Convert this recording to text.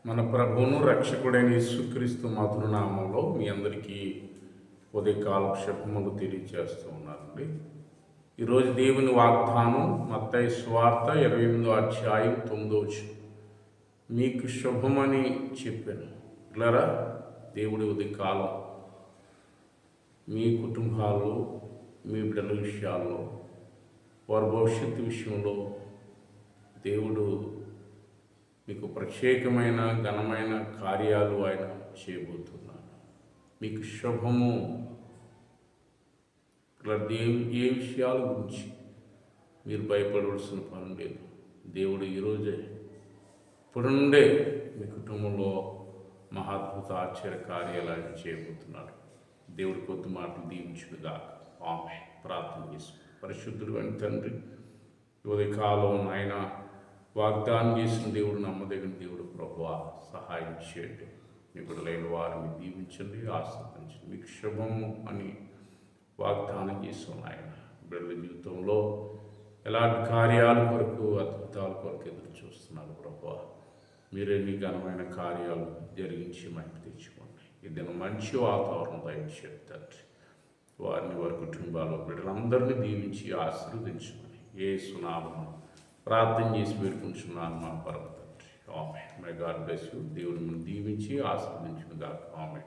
మన ప్రభువును రక్షకుడైన యేసుక్రీస్తు మధుర నామంలో మీ అందరికీ ఉదయకాల శుభములు తెలియజేస్తూ ఉన్నానండి. ఈరోజు దేవుని వాగ్దానం మత్తయి సువార్త 28వ అధ్యాయం 9వ వచనం. మీకు శుభమని చెప్పాను. ఇలారా దేవుడి ఉదయకాలం మీ కుటుంబాల్లో, మీ బిడ్డల విషయాల్లో, వారి భవిష్యత్తు విషయంలో దేవుడు మీకు ప్రత్యేకమైన ఘనమైన కార్యాలు ఆయన చేయబోతున్నాడు. మీకు శుభము. ఇలా ఏ విషయాల గురించి మీరు భయపడవలసిన పని లేదు. దేవుడు ఈరోజే ఇప్పుడు నుండే మీ కుటుంబంలో మహాద్భుత ఆశ్చర్య కార్యాలు ఆయన చేయబోతున్నాడు. దేవుడి కొద్ది మాటలు దీవించుగా ఆమె ప్రార్థన చేసుకు. పరిశుద్ధుడు అని తండ్రి, ఉదయకాలం ఆయన వాగ్దానం చేసిన దేవుడు, నమ్మదగిన దేవుడు ప్రభువా, సహాయం చేయండి. మీ బిడ్డలైన వారిని దీవించండి, ఆశీర్వదించండి. మీకు శుభము అని వాగ్దానం చేసిన ఆయన బిడ్డల జీవితంలో ఎలాంటి కార్యాల కొరకు, అద్భుతాల కొరకు ఎదురు చూస్తున్నారు ప్రభువా. మీరే మీ ఘనమైన కార్యాలు జరిగించి మహిమ తెచ్చుకోండి. ఇది మంచి వాతావరణం దయచేయండి తండ్రి. వారిని, వారి కుటుంబాల్లో బిడ్డలందరినీ దీవించి ఆశీర్వదించుకొని యేసు నామమున ప్రార్థన చేసి వేడుకుంటున్నాను మా పరమ తండ్రి. ఆమేన్. May God bless you. దేవుని దీవించి ఆశీర్వదించును గాక. ఆమేన్.